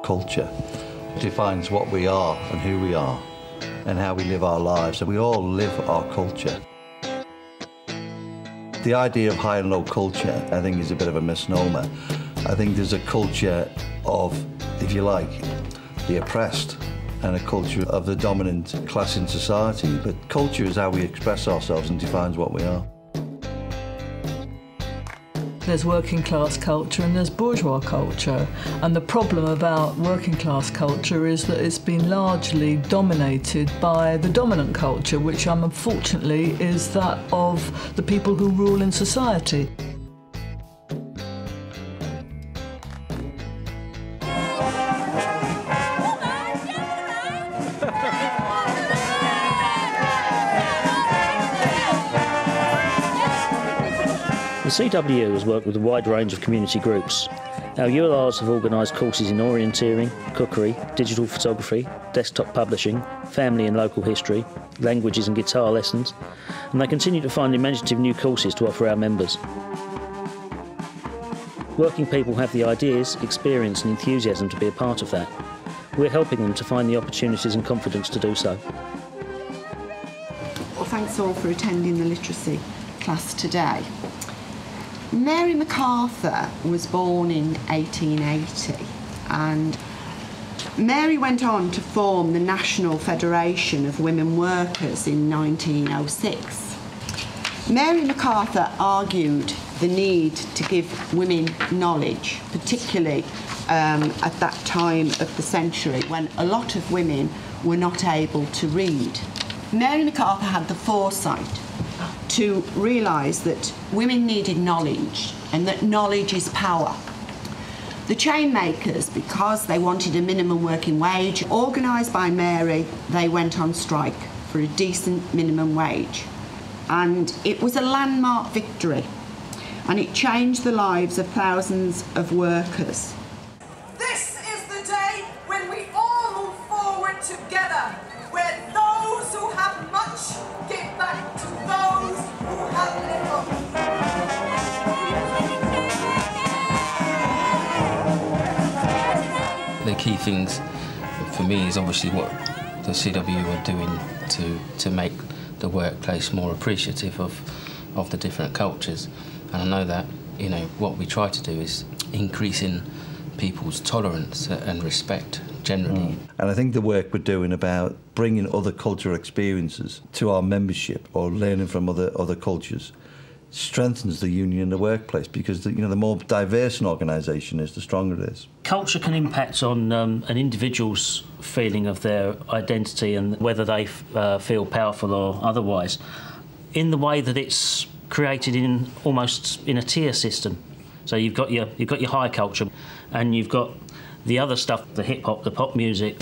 culture. It defines what we are and who we are and how we live our lives. So we all live our culture. The idea of high and low culture, I think, is a bit of a misnomer. I think there's a culture of, if you like, the oppressed and a culture of the dominant class in society. But culture is how we express ourselves and defines what we are. There's working class culture and there's bourgeois culture. And the problem about working class culture is that it's been largely dominated by the dominant culture, which unfortunately is that of the people who rule in society. The CWU has worked with a wide range of community groups. Our ULRs have organised courses in orienteering, cookery, digital photography, desktop publishing, family and local history, languages and guitar lessons, and they continue to find imaginative new courses to offer our members. Working people have the ideas, experience and enthusiasm to be a part of that. We're helping them to find the opportunities and confidence to do so. Well, thanks all for attending the literacy class today. Mary MacArthur was born in 1880 and Mary went on to form the National Federation of Women Workers in 1906. Mary MacArthur argued the need to give women knowledge, particularly at that time of the century when a lot of women were not able to read. Mary MacArthur had the foresight to realise that women needed knowledge and that knowledge is power. The chain makers, because they wanted a minimum working wage, organised by Mary, they went on strike for a decent minimum wage. And it was a landmark victory, and it changed the lives of thousands of workers. This is the day when we all move forward together, where those who have much give back to those who have little. The key things for me is obviously what the CWU are doing to make the workplace more appreciative of the different cultures. And I know that, you know, what we try to do is increasing people's tolerance and respect generally. And I think the work we're doing about bringing other cultural experiences to our membership or learning from other cultures strengthens the union in the workplace, because the more diverse an organisation is, the stronger it is. Culture can impact on an individual's feeling of their identity and whether they feel powerful or otherwise, in the way that it's created in almost in a tier system. So you've got your high culture, and you've got the other stuff, the hip hop, the pop music.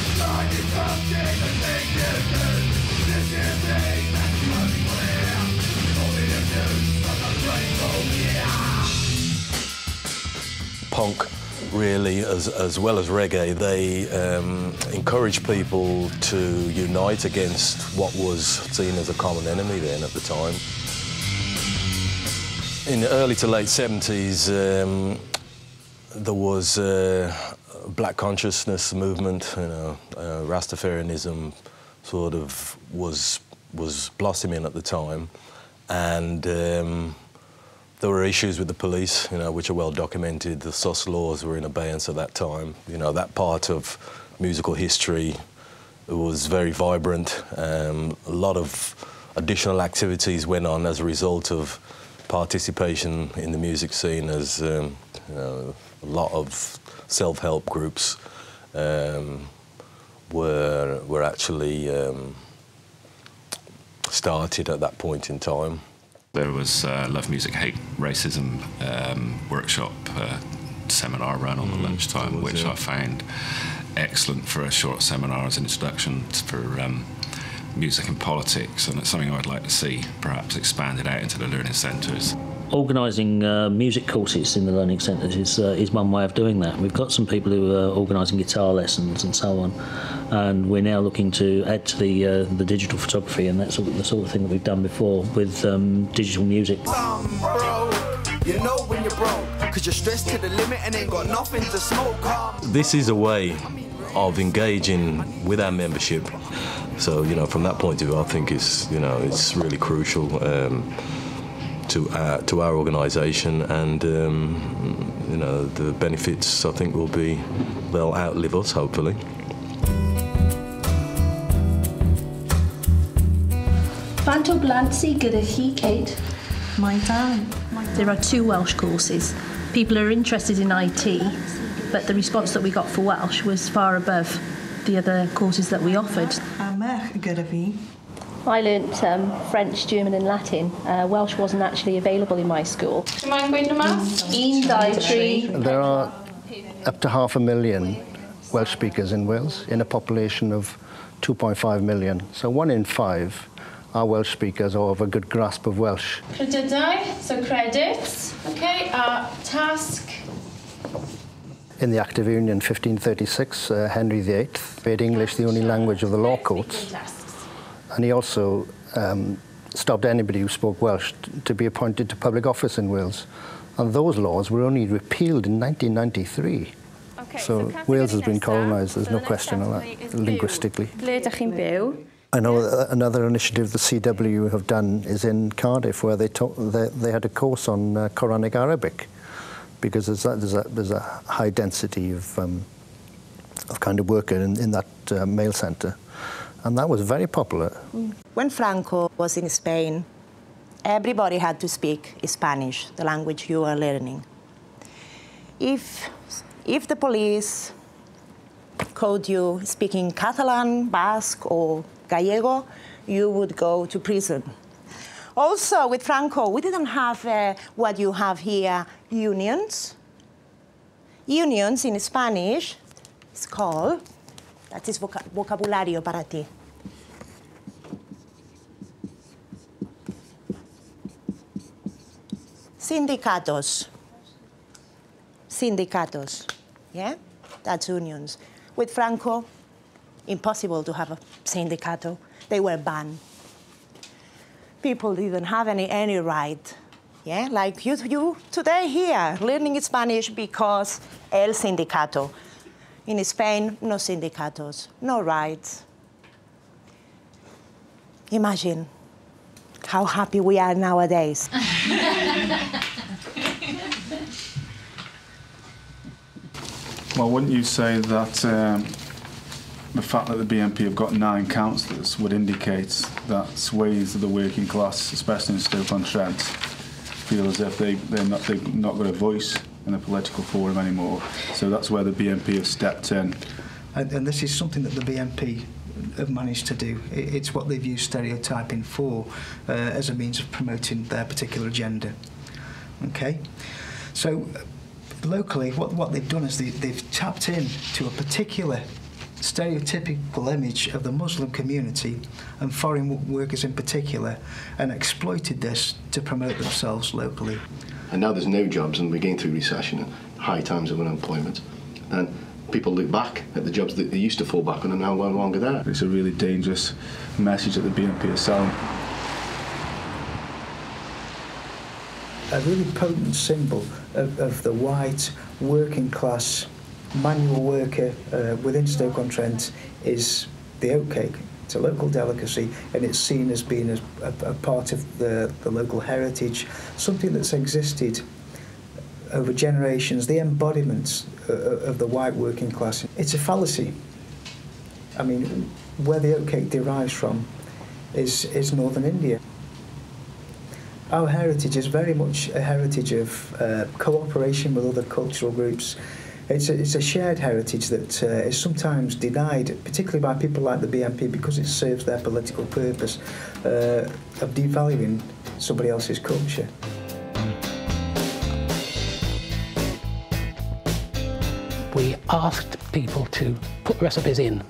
Punk, really, as well as reggae, they encourage people to unite against what was seen as a common enemy then at the time. In the early to late 70s, there was a black consciousness movement, Rastafarianism sort of was blossoming at the time, and there were issues with the police, which are well documented. The SOS laws were in abeyance at that time. That part of musical history was very vibrant. A lot of additional activities went on as a result of participation in the music scene, as a lot of self-help groups were actually started at that point in time. There was Love Music, Hate Racism workshop seminar run on the lunchtime, which I found excellent for a short seminar as an introduction for music and politics, and it's something I'd like to see perhaps expanded out into the learning centres. Organising music courses in the learning centres is one way of doing that. We've got some people who are organising guitar lessons and so on, and we're now looking to add to the digital photography, and that's the sort of thing that we've done before with digital music. You know when you're broke, 'cause you're stressed to the limit and ain't got nothing to smoke. This is a way of engaging with our membership. So, you know, from that point of view, I think it's, you know, it's really crucial to our organisation, and you know, the benefits, I think, they'll outlive us, hopefully. Faint o blant sydd gyda chi, Kate? My darling. There are 2 Welsh courses. People are interested in IT, but the response that we got for Welsh was far above the other courses that we offered. A merch gyda fi. I learnt French, German and Latin. Welsh wasn't actually available in my school. Do you mind going to maths? 1, 2, 3. There are up to 500,000 Welsh speakers in Wales in a population of 2.5 million. So 1 in 5 are Welsh speakers or have a good grasp of Welsh. Credydau, so credits. Okay, task. In the Act of Union 1536, Henry VIII made English the only language of the law courts. And he also stopped anybody who spoke Welsh to be appointed to public office in Wales. And those laws were only repealed in 1993. Okay, so Wales has been colonised, there's no question of that, linguistically. Ble ydych chi'n byw? I know another initiative the CW have done is in Cardiff, where they had a course on Quranic Arabic, because there's a high density of kind of worker in that mail centre. And that was very popular. When Franco was in Spain, everybody had to speak Spanish, the language you are learning. If the police caught you speaking Catalan, Basque, or Gallego, you would go to prison. Also, with Franco, we didn't have what you have here, unions. Unions in Spanish, it's called, that is vocabulario para ti. Sindicatos. Sindicatos, yeah? That's unions. With Franco, impossible to have a sindicato. They were banned. People didn't have any right, yeah? Like you today here, learning Spanish because el sindicato. In Spain, no sindicatos, no rights. Imagine how happy we are nowadays. Well, wouldn't you say that the fact that the BNP have got 9 councillors would indicate that swathes of the working class, especially in Stoke-on-Trent, feel as if they've not got a voice in the political forum anymore? So that's where the BNP have stepped in. And this is something that the BNP have managed to do. It's what they've used stereotyping for as a means of promoting their particular agenda. Okay? So locally, what they've done is they've tapped in to a particular stereotypical image of the Muslim community and foreign workers in particular, and exploited this to promote themselves locally. And now there's no jobs, and we're going through recession and high times of unemployment. And people look back at the jobs that they used to fall back on and now no longer there. It's a really dangerous message that the BNP are selling. A really potent symbol of the white working class manual worker within Stoke-on-Trent is the oatcake. It's a local delicacy, and it's seen as being a part of the local heritage, something that's existed over generations, the embodiment of the white working class. It's a fallacy. I mean, where the oatcake derives from is northern India. Our heritage is very much a heritage of cooperation with other cultural groups. It's a shared heritage that is sometimes denied, particularly by people like the BNP, because it serves their political purpose of devaluing somebody else's culture. We asked people to put recipes in.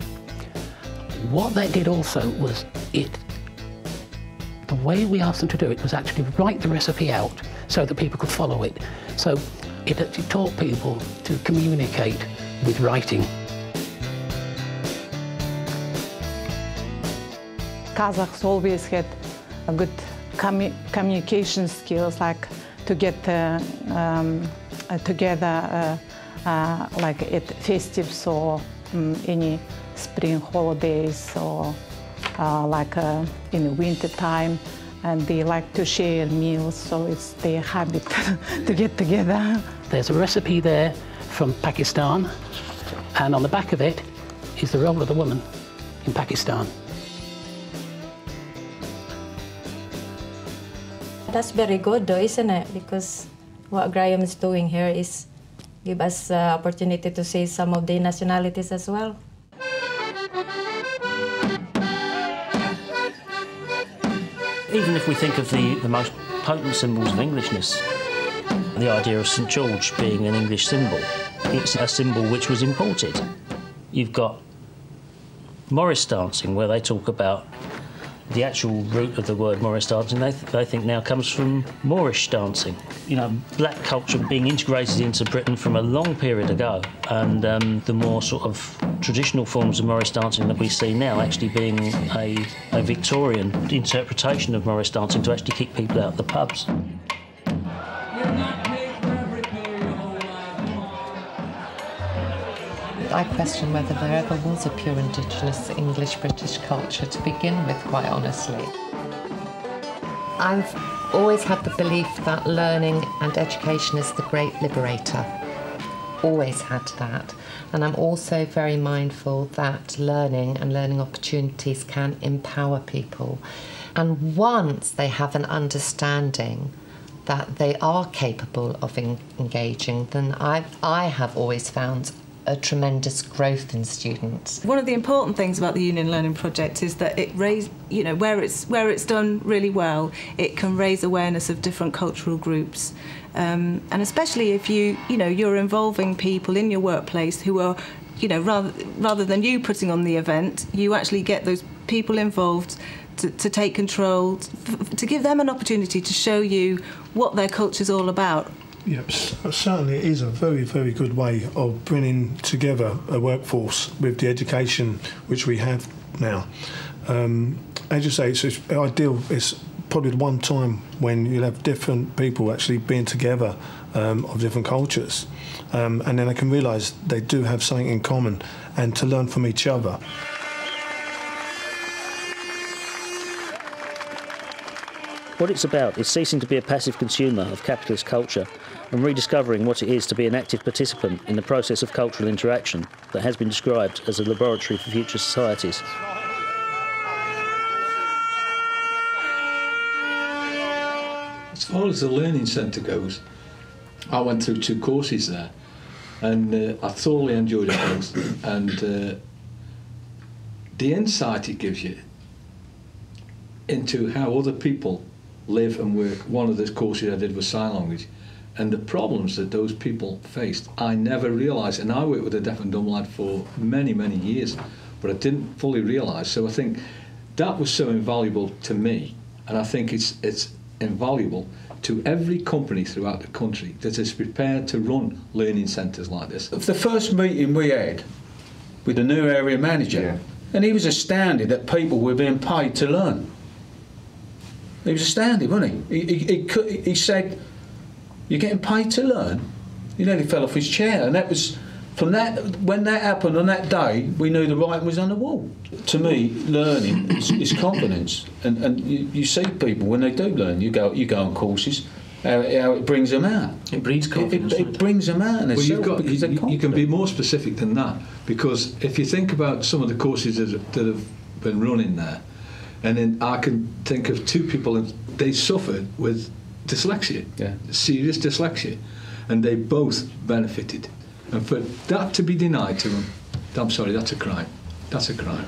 What they did also was the way we asked them to do it was actually write the recipe out so that people could follow it. So it actually taught people to communicate with writing. Kazakhs always had a good communication skills, like to get together like at festives or any spring holidays or in the winter time, and they like to share meals, so it's their habit to get together. There's a recipe there from Pakistan, and on the back of it is the role of the woman in Pakistan. That's very good though, isn't it? Because what Graham is doing here is give us opportunity to see some of the nationalities as well. Even if we think of the most potent symbols of Englishness, the idea of St George being an English symbol, it's a symbol which was imported. You've got Morris dancing, where they talk about the actual root of the word Morris dancing, they think now comes from Moorish dancing. You know, black culture being integrated into Britain from a long period ago, and the more sort of traditional forms of Morris dancing that we see now actually being a Victorian interpretation of Morris dancing to actually keep people out of the pubs. I question whether there ever was a pure Indigenous English-British culture to begin with, quite honestly. I've always had the belief that learning and education is the great liberator. Always had that. And I'm also very mindful that learning and learning opportunities can empower people. And once they have an understanding that they are capable of engaging, then I have always found a tremendous growth in students. One of the important things about the Union Learning Project is that it raised, you know, where it's done really well, it can raise awareness of different cultural groups, and especially if you're involving people in your workplace who are, you know, rather than you putting on the event, you actually get those people involved to take control, to give them an opportunity to show you what their culture's all about. Yep, certainly it is a very, very good way of bringing together a workforce with the education which we have now. As you say, it's ideal. It's probably the one time when you'll have different people actually being together of different cultures, and then they can realise they do have something in common and to learn from each other. What it's about is ceasing to be a passive consumer of capitalist culture and rediscovering what it is to be an active participant in the process of cultural interaction that has been described as a laboratory for future societies. As far as the Learning Centre goes, I went through 2 courses there, and I thoroughly enjoyed it both. And the insight it gives you into how other people live and work. One of the courses I did was sign language, and the problems that those people faced, I never realised. And I worked with a deaf and dumb lad for many, many years, but I didn't fully realise. So I think that was so invaluable to me, and I think it's invaluable to every company throughout the country that is prepared to run learning centres like this. The first meeting we had with the new area manager, and he was astounded that people were being paid to learn. He was astounded, wasn't he? He said, "You're getting paid to learn?" He nearly fell off his chair, and that was from that. When that happened on that day, we knew the writing was on the wall. To me, learning is confidence, and you see people when they do learn. You go on courses, how it brings them out. It breeds confidence. It brings them out. Well, you can be more specific than that, because if you think about some of the courses that have been running there. And then I can think of 2 people, and they suffered with dyslexia, serious dyslexia, and they both benefited. And for that to be denied to them, I'm sorry, that's a crime. That's a crime.